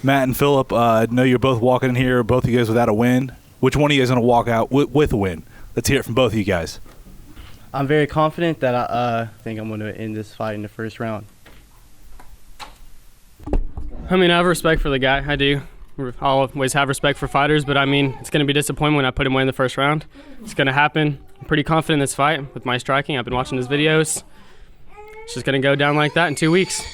Matt and Philip, I know you're both walking in here, both of you guys without a win. Which one of you guys going to walk out with a win? Let's hear it from both of you guys. I'm very confident that I think I'm going to end this fight in the first round. I mean, I have respect for the guy. I do. I'll always have respect for fighters, but I mean, it's going to be disappointing when I put him away in the first round. It's going to happen. I'm pretty confident in this fight with my striking. I've been watching his videos. It's just going to go down like that in 2 weeks.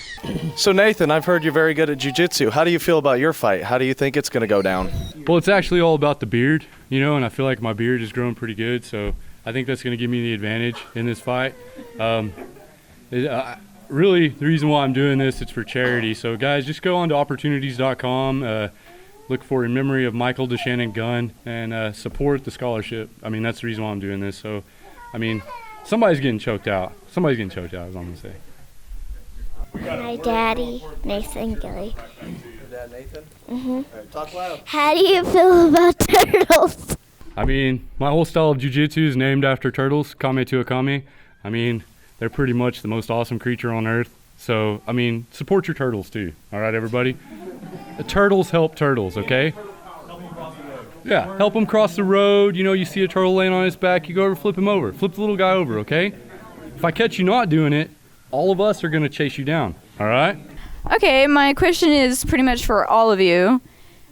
So Nathan, I've heard you're very good at jiu-jitsu. How do you feel about your fight? How do you think it's going to go down? Well, it's actually all about the beard, you know, and I feel like my beard is growing pretty good, so I think that's going to give me the advantage in this fight. Really, the reason why I'm doing this, it's for charity. So guys, just go on to opportunities.com, look for In Memory of Michael DeShannon Gunn, and support the scholarship. I mean, that's the reason why I'm doing this. So, I mean, somebody's getting choked out. Somebody's getting choked out, is what I'm going to say. My daddy, Nathan Gilly. Your dad, Nathan? Mm-hmm. All right, talk loud. How do you feel about turtles? I mean, my whole style of jiu-jitsu is named after turtles, Kame to Akame. I mean, they're pretty much the most awesome creature on earth. So, I mean, support your turtles too. All right, everybody? The turtles help turtles, okay? Yeah, help them cross the road. You know, you see a turtle laying on his back, you go over, flip him over. Flip the little guy over, okay? If I catch you not doing it, all of us are going to chase you down, all right? Okay, my question is pretty much for all of you.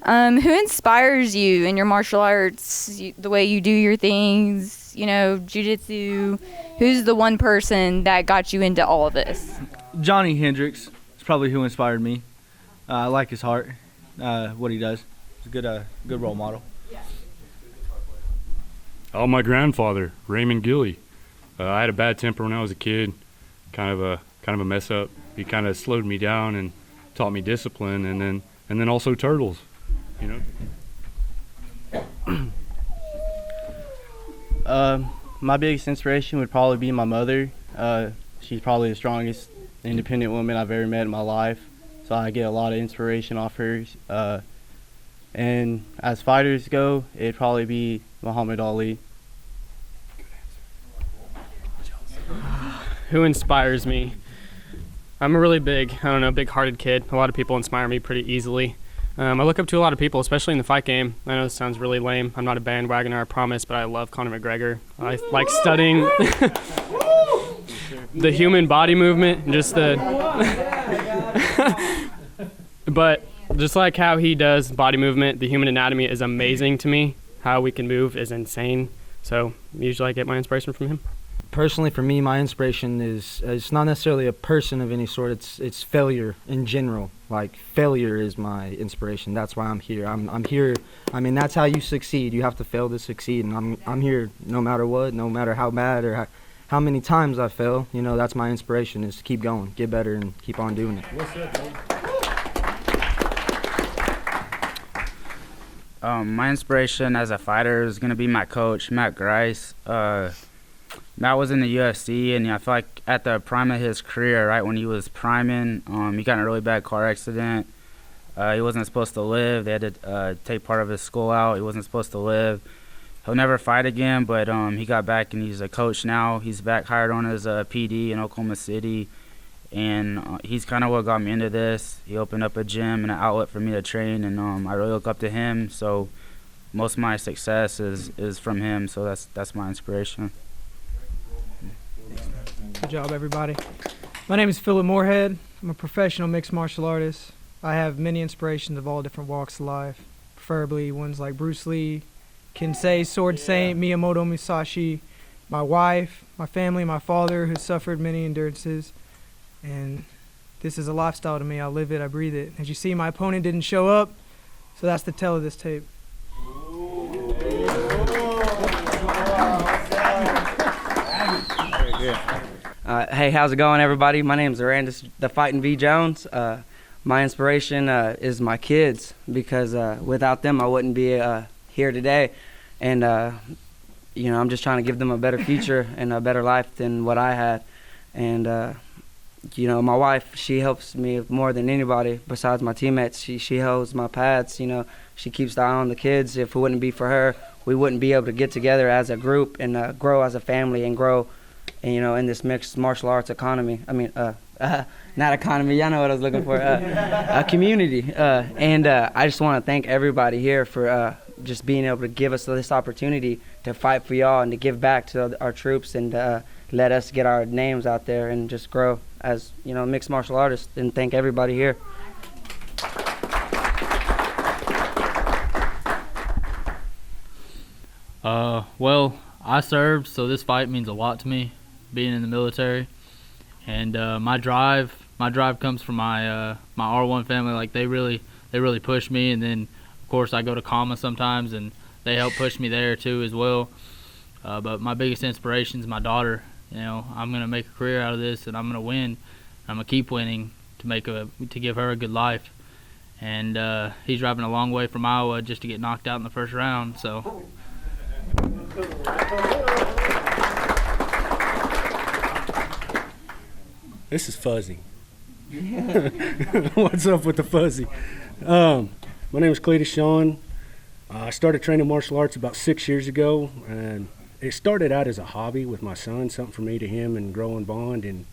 Who inspires you in your martial arts, the way you do your things, you know, jiu-jitsu? Who's the one person that got you into all of this? Johnny Hendricks is probably who inspired me. I like his heart, what he does. He's a good role model. Oh, my grandfather, Raymond Gilly. I had a bad temper when I was a kid, kind of a mess up. He kind of slowed me down and taught me discipline, and then also turtles, you know. My biggest inspiration would probably be my mother. She's probably the strongest independent woman I've ever met in my life, so I get a lot of inspiration off her. And as fighters go, it'd probably be Muhammad Ali. Who inspires me? I'm a really big-hearted kid. A lot of people inspire me pretty easily. I look up to a lot of people, especially in the fight game. I know this sounds really lame. I'm not a bandwagoner, I promise, but I love Conor McGregor. I like studying the human body movement, and just but just like how he does body movement, the human anatomy is amazing to me. How we can move is insane. So usually I get my inspiration from him. Personally, for me, my inspiration is it's not necessarily a person of any sort. It's failure in general. Like, failure is my inspiration. That's why I'm here. I'm here. I mean, that's how you succeed. You have to fail to succeed, and I'm here no matter what, no matter how bad or how many times I fail. You know, that's my inspiration, is to keep going, get better, and keep on doing it. My inspiration as a fighter is going to be my coach, Matt Grice. Matt was in the UFC, and I feel like at the prime of his career, right when he was priming, he got in a really bad car accident. He wasn't supposed to live. They had to take part of his skull out. He wasn't supposed to live. He'll never fight again, but he got back, and he's a coach now. He's back hired on as a PD in Oklahoma City, and he's kind of what got me into this. He opened up a gym and an outlet for me to train, and I really look up to him. So most of my success is from him, so that's my inspiration. Good job, everybody. My name is Philip Moorhead. I'm a professional mixed martial artist. I have many inspirations of all different walks of life, preferably ones like Bruce Lee, Kensei, Sword Saint, Miyamoto Musashi, my wife, my family, my father, who suffered many endurances. And this is a lifestyle to me. I live it, I breathe it. As you see, my opponent didn't show up, so that's the tell of this tape. Hey, how's it going, everybody? My name is Arandis, the Fighting V. Jones. My inspiration is my kids, because without them, I wouldn't be here today. And, you know, I'm just trying to give them a better future and a better life than what I had. And, you know, my wife, she helps me more than anybody besides my teammates. She holds my pads, you know. She keeps the eye on the kids. If it wouldn't be for her, we wouldn't be able to get together as a group and grow as a family and grow and, you know, in this mixed martial arts economy. I mean, not economy, y'all know what I was looking for, a community. I just want to thank everybody here for just being able to give us this opportunity to fight for y'all and to give back to our troops and let us get our names out there and just grow as, you know, mixed martial artists. And thank everybody here. Well, I served, so this fight means a lot to me, being in the military. And my drive comes from my my R1 family. Like they really push me, and then of course I go to CAMA sometimes, and they help push me there too as well. But my biggest inspiration is my daughter. You know, I'm gonna make a career out of this, and I'm gonna win. I'm gonna keep winning to give her a good life. And he's driving a long way from Iowa just to get knocked out in the first round. So. This is fuzzy. What's up with the fuzzy? My name is Cletus Sean. I started training martial arts about 6 years ago, and it started out as a hobby with my son, something for me to him and grow and bond, and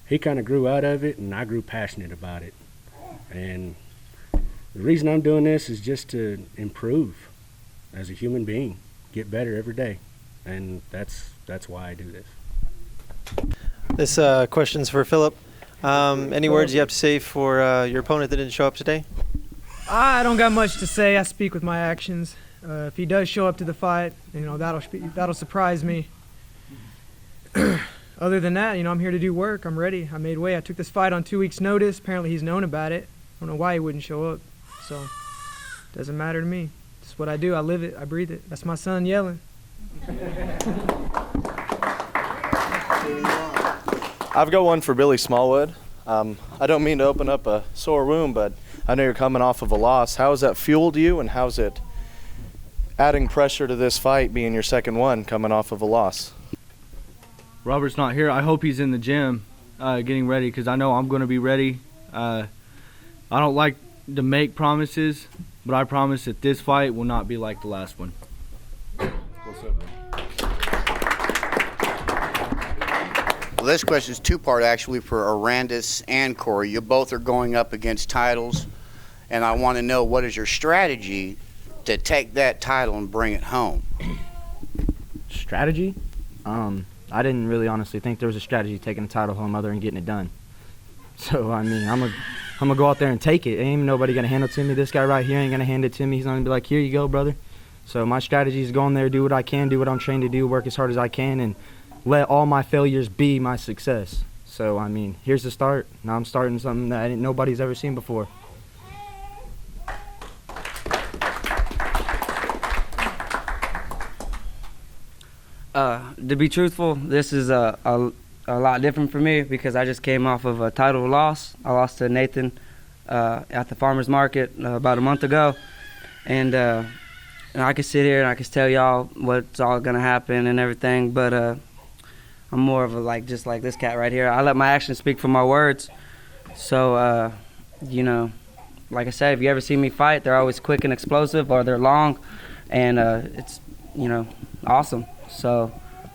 he kind of grew out of it, and I grew passionate about it. And the reason I'm doing this is just to improve as a human being, get better every day, and that's why I do this. This question's for Philip. Any words you have to say for your opponent that didn't show up today? I don't got much to say. I speak with my actions. If he does show up to the fight, you know, that'll surprise me. Other than that, you know, I'm here to do work. I'm ready. I made weight. I took this fight on 2 weeks' notice. Apparently he's known about it. I don't know why he wouldn't show up. So, it doesn't matter to me. It's what I do. I live it. I breathe it. That's my son yelling. I've got one for Billy Smallwood. I don't mean to open up a sore wound, but I know you're coming off of a loss. How has that fueled you, and how's it adding pressure to this fight, being your second one, coming off of a loss? Robert's not here. I hope he's in the gym getting ready, because I know I'm going to be ready. I don't like to make promises, but I promise that this fight will not be like the last one. What's up, man? Well, this question is two-part, actually, for Arandis and Corey. You both are going up against titles, and I want to know, what is your strategy to take that title and bring it home? Strategy? I didn't really honestly think there was a strategy taking the title home other than getting it done. So, I mean, I'm gonna go out there and take it. Ain't even nobody gonna hand it to me. This guy right here ain't gonna hand it to me. He's gonna be like, here you go, brother. So my strategy is go in there, do what I can, do what I'm trained to do, work as hard as I can, and let all my failures be my success. So, I mean, here's the start. Now I'm starting something that nobody's ever seen before. To be truthful, this is a lot different for me because I just came off of a title loss. I lost to Nathan at the farmer's market about a month ago. And I could sit here and I could tell y'all what's all going to happen and everything, but I'm more of a, just like this cat right here. I let my actions speak for my words. So, you know, like I said, if you ever see me fight, they're always quick and explosive, or they're long, and it's, you know, awesome. So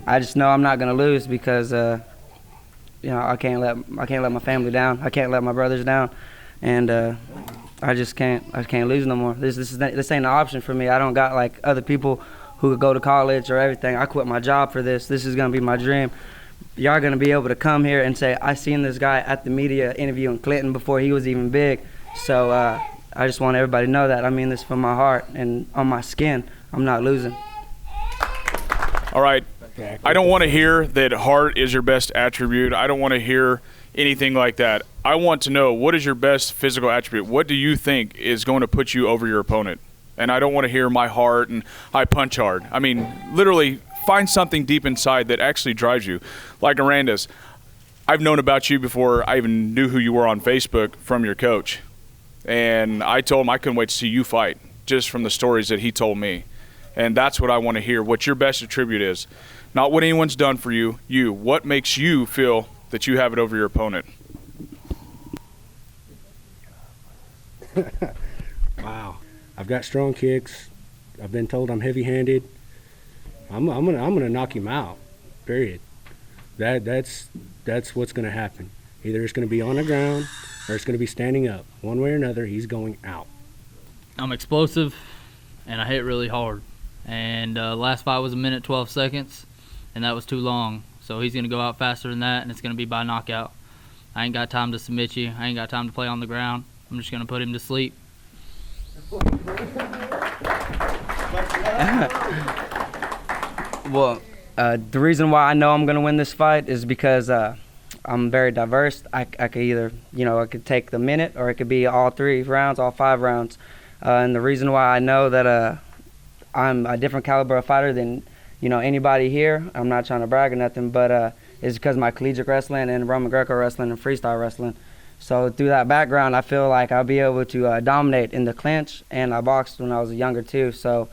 I just know I'm not gonna lose because you know, I can't let my family down. I can't let my brothers down, and I can't lose no more. This ain't an option for me. I don't got like other people who could go to college or everything. I quit my job for this. This is gonna be my dream. Y'all gonna be able to come here and say, I seen this guy at the media interviewing Clinton before he was even big. So I just want everybody to know that I mean this from my heart and on my skin. I'm not losing. All right. I don't want to hear that heart is your best attribute. I don't want to hear anything like that. I want to know, what is your best physical attribute? What do you think is going to put you over your opponent? And I don't want to hear my heart and I punch hard. I mean, literally find something deep inside that actually drives you. Like Arandis, I've known about you before I even knew who you were on Facebook from your coach. And I told him I couldn't wait to see you fight, just from the stories that he told me. And that's what I want to hear, what your best attribute is. Not what anyone's done for you, you. What makes you feel that you have it over your opponent? Wow. I've got strong kicks. I've been told I'm heavy-handed. I'm gonna knock him out, period. That's what's going to happen. Either it's going to be on the ground or it's going to be standing up. One way or another, he's going out. I'm explosive, and I hit really hard. And last fight was 1 minute 12 seconds, and that was too long. So he's going to go out faster than that, and it's going to be by knockout. I ain't got time to submit you. I ain't got time to play on the ground. I'm just going to put him to sleep. Well, the reason why I know I'm going to win this fight is because I'm very diverse. I could either, I could take the minute, or it could be all 3 rounds, all 5 rounds. And the reason why I know that I'm a different caliber of fighter than, anybody here, I'm not trying to brag or nothing, but is because my collegiate wrestling and Roman Greco wrestling and freestyle wrestling. So through that background, I feel like I'll be able to dominate in the clinch, and I boxed when I was younger too. So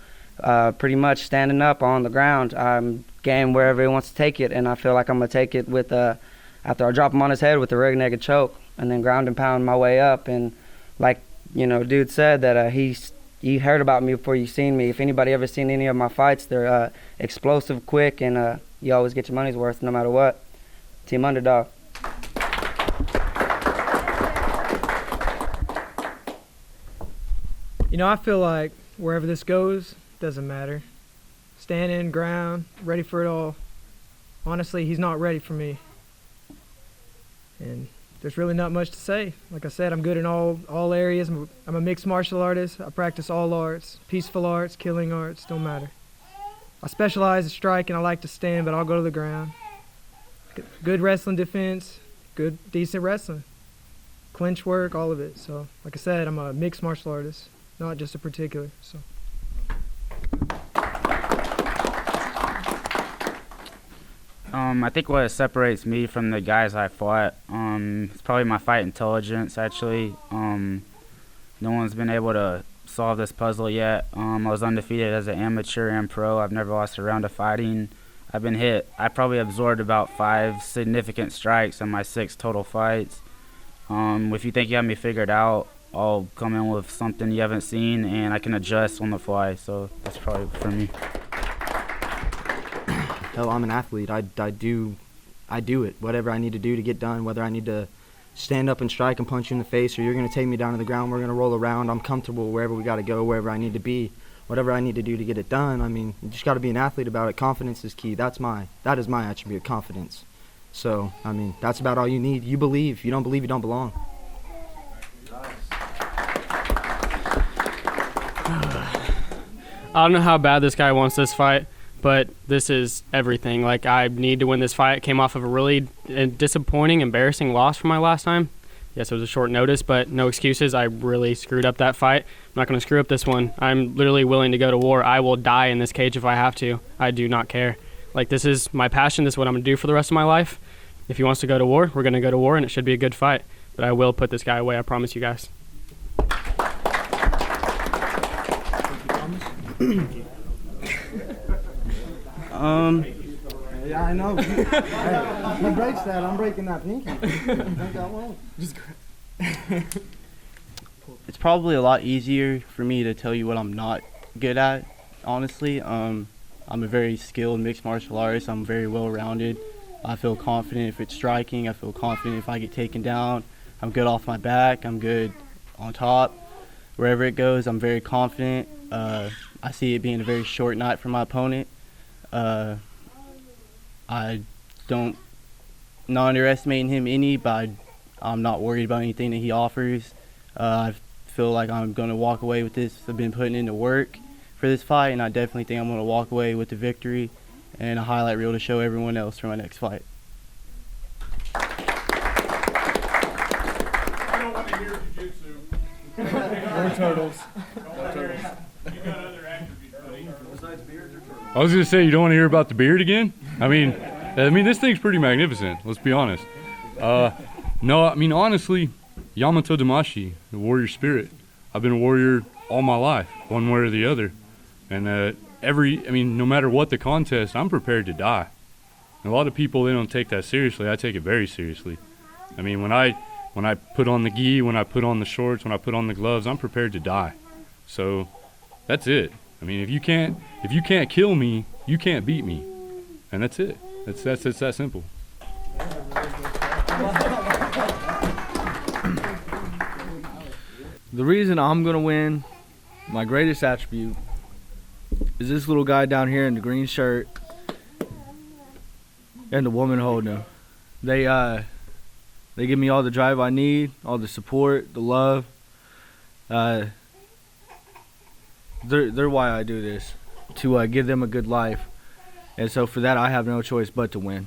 pretty much standing up on the ground, I'm game wherever he wants to take it, and I feel like I'm going to take it with, after I drop him on his head with the rig naked choke, and then ground and pound my way up. And like, dude said that he heard about me before you seen me. If anybody ever seen any of my fights, they're explosive, quick, and you always get your money's worth no matter what. Team Underdog. I feel like wherever this goes, doesn't matter. Standing, ground, ready for it all. Honestly, he's not ready for me. And there's really not much to say. Like I said, I'm good in all areas. I'm a mixed martial artist. I practice all arts, peaceful arts, killing arts, don't matter. I specialize in striking. I like to stand, but I'll go to the ground. Good wrestling defense, good, decent wrestling. Clinch work, all of it. So, like I said, I'm a mixed martial artist, not just a particular. So. I think what separates me from the guys I fought, it's probably my fight intelligence, actually. No one's been able to solve this puzzle yet. I was undefeated as an amateur and pro. I've never lost a round of fighting. I've been hit. I probably absorbed about 5 significant strikes in my 6 total fights. If you think you have me figured out, I'll come in with something you haven't seen, and I can adjust on the fly. So that's probably for me. Hell, I'm an athlete. I do it. Whatever I need to do to get done, whether I need to stand up and strike and punch you in the face, or you're going to take me down to the ground, we're going to roll around. I'm comfortable wherever we got to go, wherever I need to be, whatever I need to do to get it done. I mean, you just got to be an athlete about it. Confidence is key. That is my attribute, confidence. So, I mean, that's about all you need. You believe. If you don't believe, you don't belong. I don't know how bad this guy wants this fight, but this is everything. Like, I need to win this fight. It came off of a really disappointing, embarrassing loss from my last time. Yes, it was a short notice, but no excuses. I really screwed up that fight. I'm not going to screw up this one. I'm literally willing to go to war. I will die in this cage if I have to. I do not care. Like, this is my passion. This is what I'm going to do for the rest of my life. If he wants to go to war, we're going to go to war, and it should be a good fight. But I will put this guy away. I promise you guys. Yeah, I know. Hey, he breaks that. I'm breaking that pinky. It's probably a lot easier for me to tell you what I'm not good at, honestly. I'm a very skilled mixed martial artist. I'm very well-rounded. I feel confident if it's striking. I feel confident if I get taken down. I'm good off my back. I'm good on top. Wherever it goes, I'm very confident. I see it being a very short night for my opponent. I don't not underestimating him any, but I'm not worried about anything that he offers. I feel like I'm going to walk away with this. I've been putting into work for this fight, and I definitely think I'm going to walk away with the victory and a highlight reel to show everyone else for my next fight. I don't want to hear jiu-jitsu. Or turtles. Or turtles. You got other attributes, buddy. Besides beards or turtles? I was going to say, you don't want to hear about the beard again? I mean, this thing's pretty magnificent, let's be honest. No, I mean, honestly, Yamato Damashi, the warrior spirit. I've been a warrior all my life, one way or the other. And no matter what the contest, I'm prepared to die. And a lot of people, they don't take that seriously. I take it very seriously. I mean, when I put on the gi, when I put on the shorts, when I put on the gloves, I'm prepared to die. So that's it. I mean, if you can't kill me, you can't beat me. And that's it. It's that simple. The reason I'm going to win, my greatest attribute, is this little guy down here in the green shirt and the woman holding him. They give me all the drive I need, all the support, the love. They're why I do this, to give them a good life. And so for that, I have no choice but to win.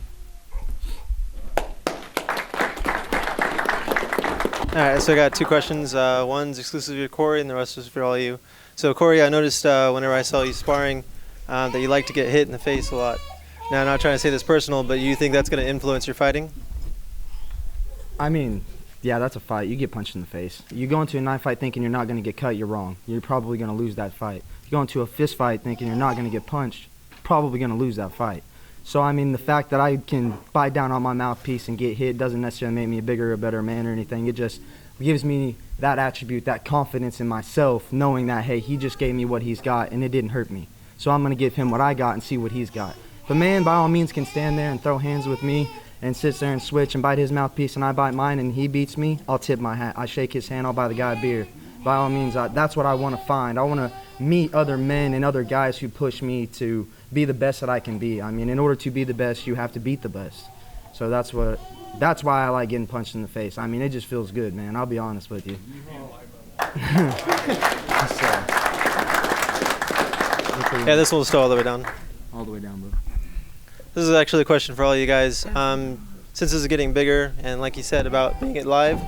All right, so I got two questions. One's exclusively for Corey, and the rest is for all of you. So Corey, I noticed whenever I saw you sparring that you like to get hit in the face a lot. Now, I'm not trying to say this personal, but you think that's going to influence your fighting? I mean, yeah, that's a fight. You get punched in the face. You go into a knife fight thinking you're not going to get cut, you're wrong. You're probably going to lose that fight. You go into a fist fight thinking you're not going to get punched, probably going to lose that fight. So, I mean, the fact that I can bite down on my mouthpiece and get hit doesn't necessarily make me a bigger or better man or anything. It just gives me that attribute, that confidence in myself, knowing that, hey, he just gave me what he's got and it didn't hurt me. So I'm going to give him what I got and see what he's got. If a man, by all means, can stand there and throw hands with me and sits there and switch and bite his mouthpiece and I bite mine and he beats me, I'll tip my hat. I shake his hand, I'll buy the guy a beer. By all means, that's what I want to find. I want to meet other men and other guys who push me to be the best that I can be. I mean, in order to be the best, you have to beat the best. So that's why I like getting punched in the face. I mean, it just feels good, man. I'll be honest with you. Yeah, this will still all the way down. All the way down, bro. This is actually a question for all you guys. Since this is getting bigger, and like you said about being it live,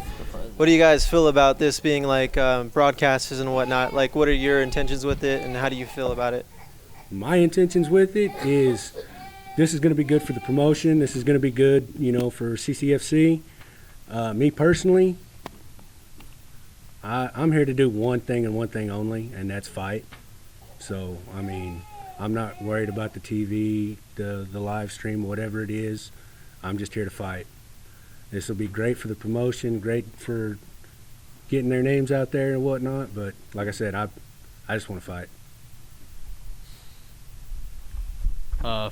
what do you guys feel about this being like broadcasters and whatnot? Like, what are your intentions with it, and how do you feel about it? My intentions with it is this is going to be good for the promotion. This is going to be good, for CCFC. Me personally, I'm here to do one thing and one thing only, and that's fight. So, I mean, I'm not worried about the TV, the live stream, whatever it is. I'm just here to fight. This will be great for the promotion, great for getting their names out there and whatnot. But like I said, I just want to fight.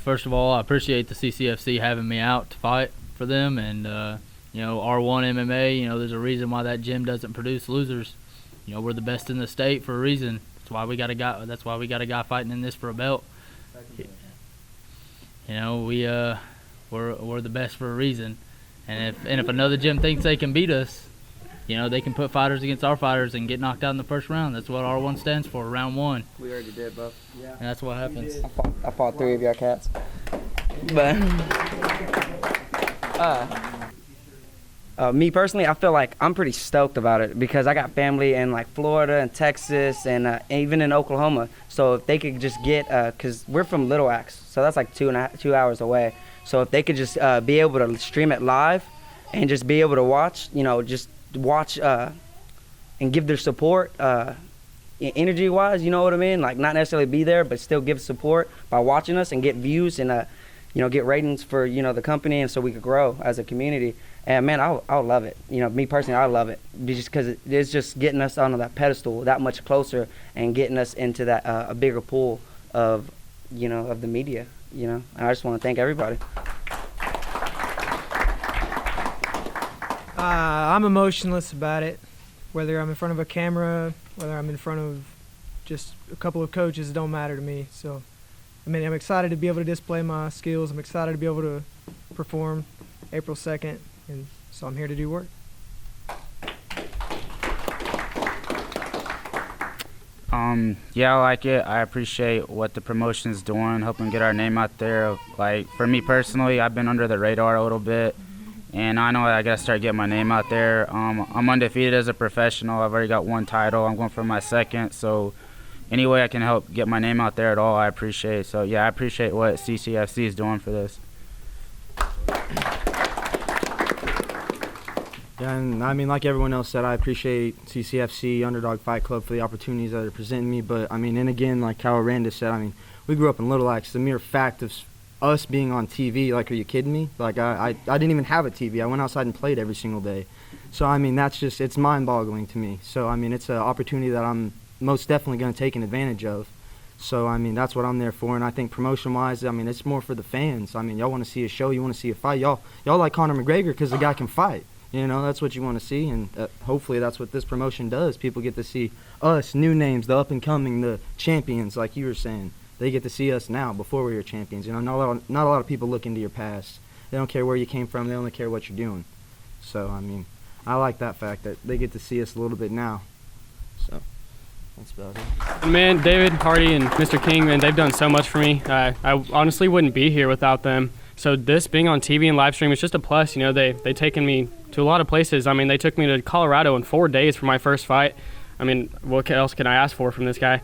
First of all, I appreciate the CCFC having me out to fight for them, and R1 MMA. There's a reason why that gym doesn't produce losers. We're the best in the state for a reason. That's why we got a guy fighting in this for a belt. We're the best for a reason, and if another gym thinks they can beat us, they can put fighters against our fighters and get knocked out in the first round. That's what R1 stands for, round one. We already did, bro. Yeah. And that's what happens. I fought 3 of y'all cats. But me personally, I feel like I'm pretty stoked about it because I got family in like Florida and Texas and even in Oklahoma. So if they could just get, because we're from Little Axe, so that's like 2 hours away. So if they could just be able to stream it live and just be able to watch, just watch and give their support energy-wise, you know what I mean? Like not necessarily be there, but still give support by watching us and get views and get ratings for the company, and so we could grow as a community. And man, I'll love it. Me personally, I love it just because it's just getting us onto that pedestal that much closer and getting us into that a bigger pool of of the media. And I just want to thank everybody. I'm emotionless about it. Whether I'm in front of a camera, whether I'm in front of just a couple of coaches, it don't matter to me. So, I'm excited to be able to display my skills. I'm excited to be able to perform April 2nd, and so I'm here to do work. Yeah, I like it. I appreciate what the promotion's doing, helping get our name out there. Like, for me personally, I've been under the radar a little bit, and I know I got to start getting my name out there. I'm undefeated as a professional. I've already got 1 title. I'm going for my 2nd, so any way I can help get my name out there at all, I appreciate. So, yeah, I appreciate what CCFC is doing for this. Yeah, and I mean, like everyone else said, I appreciate CCFC, Underdog Fight Club, for the opportunities that they're presenting me. But, and again, like how Aranda said, we grew up in Little Axe. The mere fact of us being on TV, like, are you kidding me? Like, I didn't even have a TV. I went outside and played every single day. So, that's just, it's mind-boggling to me. So, it's an opportunity that I'm most definitely going to take an advantage of. So, that's what I'm there for. And I think promotion-wise, it's more for the fans. Y'all want to see a show, you want to see a fight. Y'all like Conor McGregor because the guy can fight. You know, that's what you want to see, and hopefully that's what this promotion does. People get to see us, new names, the up-and-coming, the champions, like you were saying. They get to see us now before we were champions. You know, not a lot of people look into your past. They don't care where you came from. They only care what you're doing. So, I mean, I like that fact that they get to see us a little bit now. So, that's about it. Man, David, Hardy, and Mr. King, man, they've done so much for me. I honestly wouldn't be here without them. So this being on TV and live stream is just a plus. You know, they taken me to a lot of places. I mean, they took me to Colorado in 4 days for my first fight. I mean, what else can I ask for from this guy?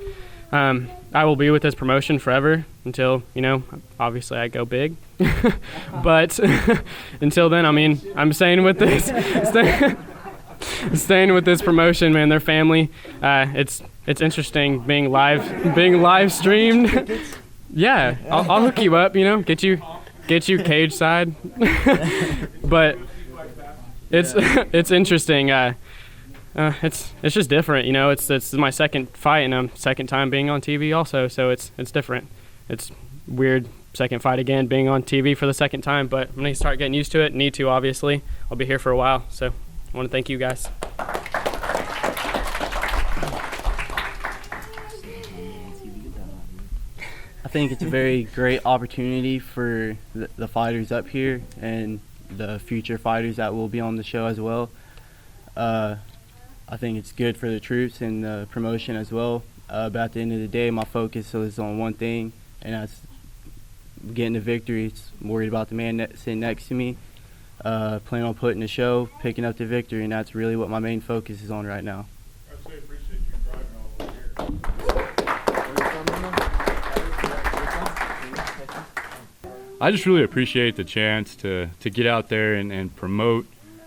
I will be with this promotion forever until, you know, obviously I go big. But until then, I mean, I'm staying with this. Staying with this promotion, man. Their family. It's interesting being live streamed. Yeah, I'll hook you up. You know, get you cage side. But it's interesting. It's just different, you know. It's my second fight and I'm second time being on TV also, so it's different. It's weird, second fight again, being on TV for the second time, but I'm gonna start getting used to it. Need to, obviously. I'll be here for a while, so I want to thank you guys. I think it's a very great opportunity for the fighters up here and the future fighters that will be on the show as well. I think it's good for the troops and the promotion as well. But at the end of the day, my focus is on one thing, and that's getting the victory. It's worried about the man sitting next to me, planning on putting the show, picking up the victory, and that's really what my main focus is on right now. I appreciate you driving all over here. I just really appreciate the chance to get out there and promote,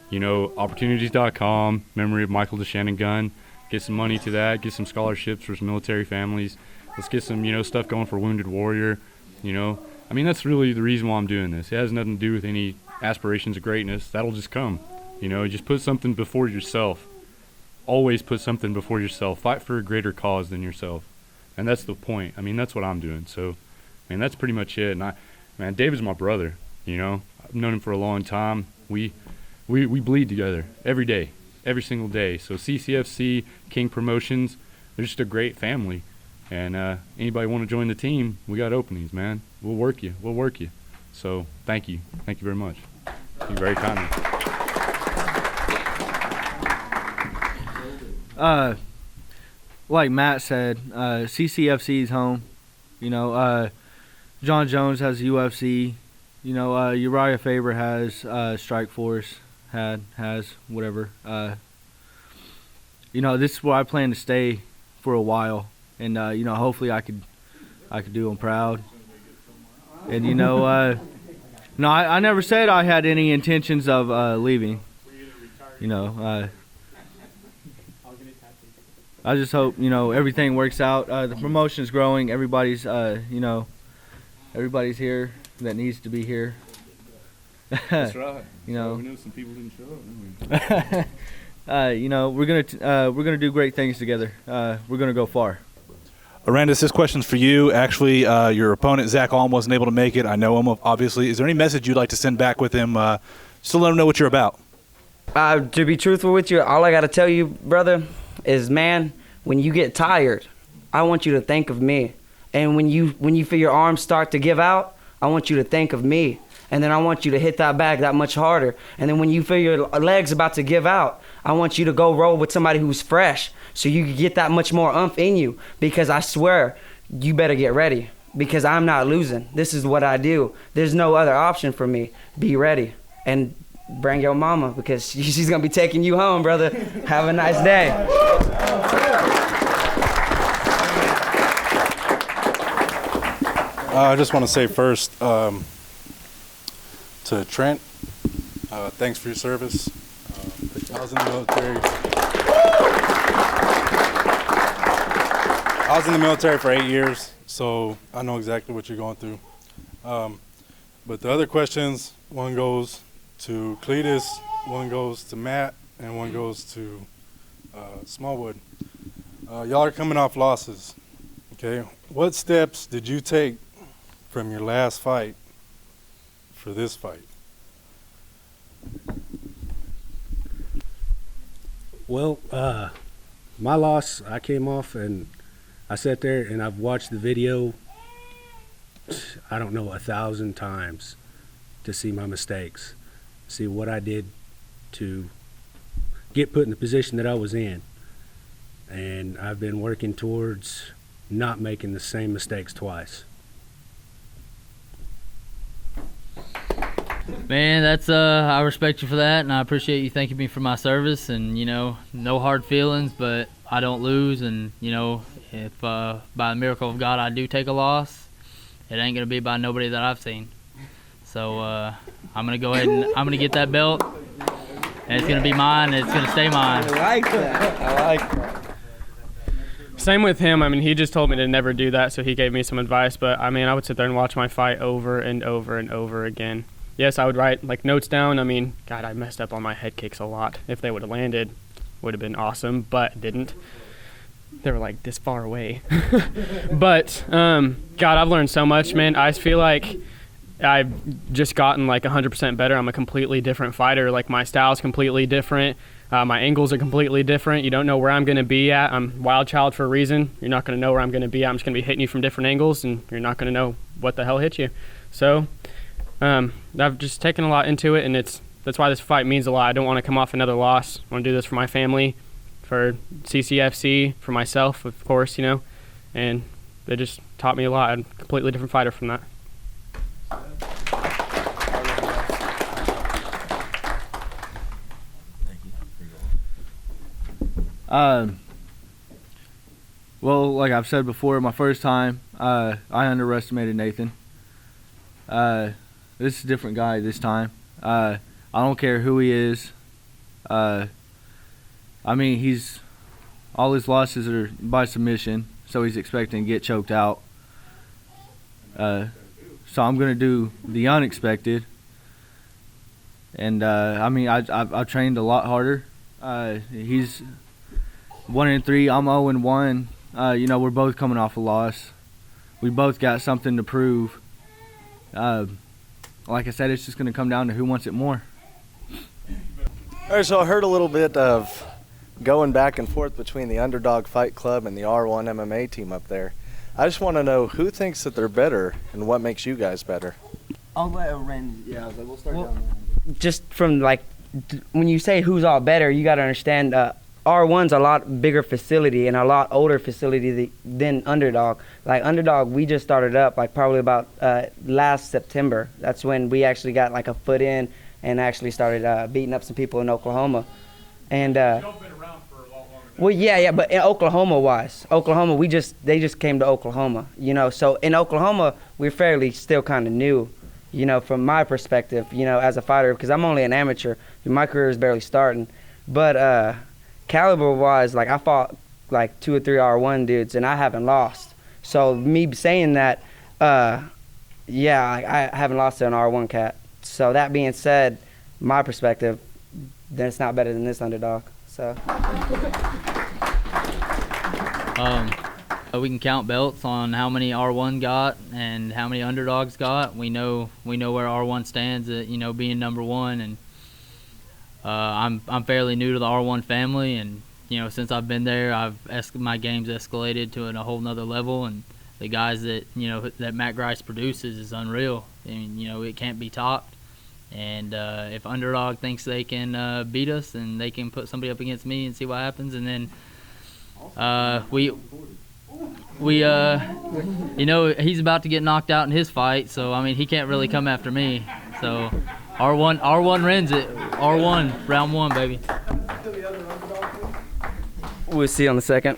you know, opportunities.com, memory of Michael DeShannon Gun, get some money to that, get some scholarships for some military families. Let's get some, you know, stuff going for Wounded Warrior, you know. I mean, that's really the reason why I'm doing this. It has nothing to do with any aspirations of greatness. That'll just come, you know. Just put something before yourself. Always put something before yourself. Fight for a greater cause than yourself. And that's the point. I mean, that's what I'm doing. So, I mean, that's pretty much it. And man, David's my brother, you know. I've known him for a long time. We bleed together every day, every single day. So CCFC, King Promotions, they're just a great family. And anybody want to join the team, we got openings, man. We'll work you. So thank you. Thank you very much. You're very kind. Like Matt said, CCFC is home. You know, John Jones has UFC. You know, Uriah Faber has Strike Force, has whatever. You know, this is where I plan to stay for a while, and you know, hopefully I could do them proud. And you know, no, I never said I had any intentions of leaving. You know, I just hope, you know, everything works out. The promotion's growing. Everybody's you know, everybody's here that needs to be here. That's right. You know, we know some people didn't show up, didn't we? you know, we're gonna do great things together. We're gonna go far. Arandis, this question's for you. Actually, your opponent, Zach Alm, wasn't able to make it. I know him, obviously. Is there any message you'd like to send back with him just to let him know what you're about? To be truthful with you, all I got to tell you, brother, is, man, when you get tired, I want you to think of me. And when you feel your arms start to give out, I want you to think of me. And then I want you to hit that bag that much harder. And then when you feel your legs about to give out, I want you to go roll with somebody who's fresh so you can get that much more oomph in you. Because I swear, you better get ready. Because I'm not losing. This is what I do. There's no other option for me. Be ready. And bring your mama, because she's going to be taking you home, brother. Have a nice day. I just want to say first to Trent, thanks for your service. I was in the military. I was in the military for 8 years, so I know exactly what you're going through. But the other questions, one goes to Cletus, one goes to Matt, and one goes to Smallwood. Y'all are coming off losses, okay? What steps did you take from your last fight for this fight? Well, my loss, I came off and I sat there and I've watched the video, I don't know, 1,000 times to see my mistakes, see what I did to get put in the position that I was in. And I've been working towards not making the same mistakes twice. Man, that's I respect you for that, and I appreciate you thanking me for my service. And no hard feelings, but I don't lose. And if by the miracle of God I do take a loss, it ain't gonna be by nobody that I've seen. So I'm gonna go ahead and I'm gonna get that belt, and it's gonna be mine, and it's gonna stay mine. I like that. I like that. Same with him. I mean, he just told me to never do that, so he gave me some advice. But I mean, I would sit there and watch my fight over and over and over again. Yes, I would write like notes down. I mean, God, I messed up on my head kicks a lot. If they would have landed, would have been awesome, but didn't. They were like this far away. But God, I've learned so much, man. I feel like I've just gotten like 100% better. I'm a completely different fighter. Like my style's completely different. My angles are completely different. You don't know where I'm going to be at. I'm wild child for a reason. You're not going to know where I'm going to be at. I'm just going to be hitting you from different angles, and you're not going to know what the hell hit you. So I've just taken a lot into it, and that's why this fight means a lot. I don't want to come off another loss. I want to do this for my family, for CCFC, for myself, of course, and it just taught me a lot. I'm a completely different fighter from that. Well, like I've said before, my first time, I underestimated Nathan. This is a different guy this time. I don't care who he is. I mean, all his losses are by submission, so he's expecting to get choked out. So I'm going to do the unexpected. And, I mean, I've trained a lot harder. He's 1-3, I'm 0-1. We're both coming off a loss. We both got something to prove. Like I said, it's just going to come down to who wants it more. All right, so I heard a little bit of going back and forth between the Underdog Fight Club and the R1 MMA team up there. I just want to know who thinks that they're better and what makes you guys better. I'll let Ren. Yeah, I was like, we'll start down there. Just from when you say who's all better, you got to understand R1's a lot bigger facility and a lot older facility than Underdog. Like Underdog, we just started up like probably about last September. That's when we actually got like a foot in and actually started beating up some people in Oklahoma. And well, yeah, but in Oklahoma, they just came to Oklahoma, So in Oklahoma, we're fairly still kind of new, from my perspective, as a fighter, because I'm only an amateur. My career is barely starting, but caliber-wise, like I fought like 2 or 3 R1 dudes, and I haven't lost. So me saying that, I haven't lost to an R1 cat. So that being said, my perspective, then it's not better than this Underdog. So. We can count belts on how many R1 got and how many Underdogs got. We know where R1 stands at, being number 1, and I'm fairly new to the R1 family, and since I've been there, my game's escalated to a whole nother level, and the guys that that Matt Grice produces is unreal. I mean, it can't be topped. And if Underdog thinks they can beat us, then they can put somebody up against me and see what happens. And then he's about to get knocked out in his fight, so I mean he can't really come after me. So R1 wins it. R1 round 1, baby. We'll see on the second.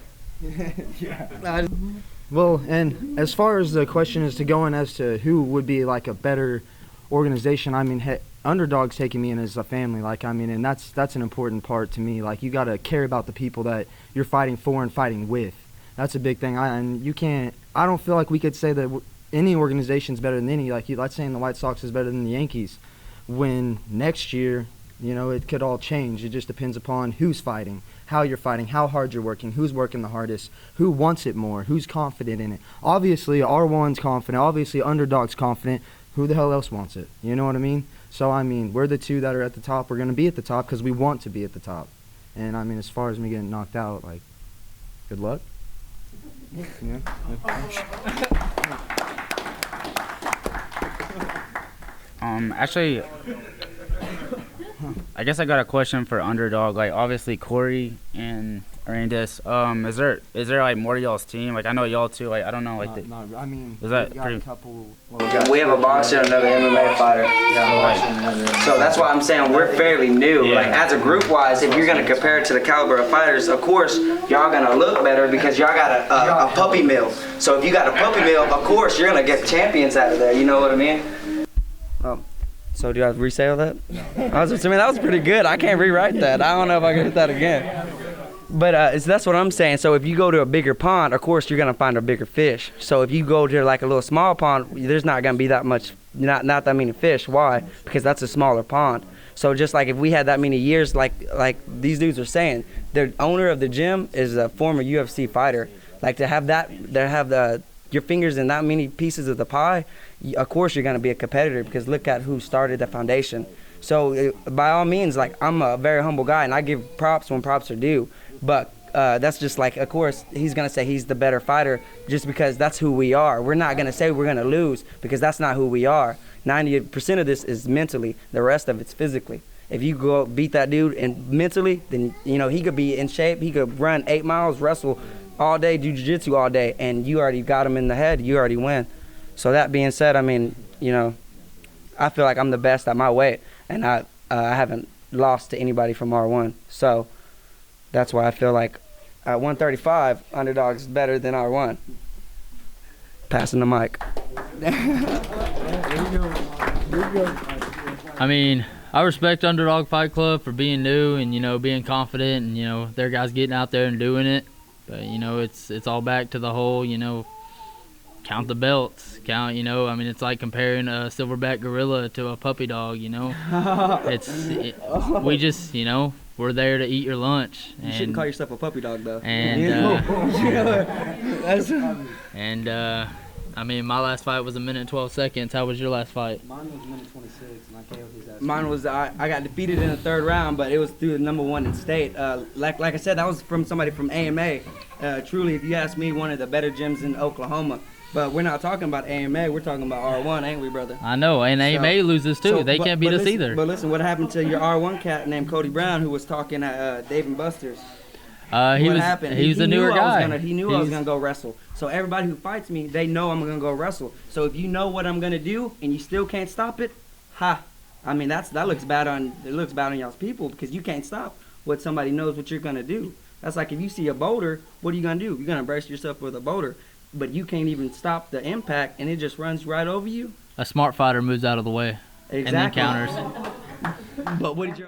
Well, and as far as the question is to going as to who would be like a better organization, I mean, Underdog's taking me in as a family, and that's an important part to me. Like, you got to care about the people that you're fighting for and fighting with. That's a big thing. I don't feel like we could say that any organization's better than any. Like, let's say the White Sox is better than the Yankees. When next year, it could all change. It just depends upon who's fighting, how you're fighting, how hard you're working, who's working the hardest, who wants it more, who's confident in it. Obviously, R1's confident. Obviously, Underdog's confident. Who the hell else wants it? You know what I mean? So, we're the two that are at the top. We're going to be at the top because we want to be at the top. And I mean, as far as me getting knocked out, like, good luck. Yeah. Actually, I guess I got a question for underdog. Like, obviously Corey and Arandis. Is there like more to y'all's team? Like, I know y'all too. Like, I don't know. Like, I mean, is that we got pretty? a couple. We have a boxer and another MMA fighter. So that's why I'm saying we're fairly new. Yeah. Like, as a group wise, if you're gonna compare it to the caliber of fighters, of course y'all gonna look better because y'all got a puppy mill. So if you got a puppy mill, of course you're gonna get champions out of there. You know what I mean? So do I resay all that? That was pretty good. I can't rewrite that. I don't know if I can hit that again. But that's what I'm saying. So if you go to a bigger pond, of course you're gonna find a bigger fish. So if you go to like a little small pond, there's not gonna be that much, not that many fish. Why? Because that's a smaller pond. So just like if we had that many years, like these dudes are saying, the owner of the gym is a former UFC fighter. Like to have your fingers in that many pieces of the pie, of course you're gonna be a competitor because look at who started the foundation. So by all means, like I'm a very humble guy and I give props when props are due. But that's just like, of course, he's going to say he's the better fighter just because that's who we are. We're not going to say we're going to lose because that's not who we are. 90% of this is mentally. The rest of it's physically. If you go beat that dude and mentally, then, you know, he could be in shape. He could run 8 miles, wrestle all day, do jiu-jitsu all day, and you already got him in the head. You already win. So that being said, I mean, you know, I feel like I'm the best at my weight, and I haven't lost to anybody from R1. So that's why I feel like at 135, underdog's better than R1. Passing the mic. I mean, I respect Underdog Fight Club for being new and, you know, being confident and, you know, their guys getting out there and doing it. But, you know, it's all back to the whole, you know, count the belts. Count, you know, I mean, it's like comparing a silverback gorilla to a puppy dog, you know. We just, you know, we're there to eat your lunch. You shouldn't call yourself a puppy dog, though. And I mean, my last fight was 1 minute and 12 seconds. How was your last fight? Mine was 1 minute 26, and I KO'd his ass. Mine was, I got defeated in the 3rd round, but it was through the #1 in state. Like I said, that was from somebody from AMA. Truly, if you ask me, one of the better gyms in Oklahoma. But we're not talking about AMA, we're talking about R1, ain't we, brother? I know, and AMA loses too. They can't beat us either. But listen, what happened to your R1 cat named Cody Brown who was talking at Dave & Buster's? He was a newer guy. He knew I was gonna go wrestle. So everybody who fights me, they know I'm gonna go wrestle. So if you know what I'm gonna do and you still can't stop it, ha! I mean that looks bad on y'all's people because you can't stop what somebody knows what you're gonna do. That's like if you see a boulder, what are you gonna do? You're gonna brace yourself with a boulder, but you can't even stop the impact and it just runs right over you. A smart fighter moves out of the way. Exactly. And then counters. But what did your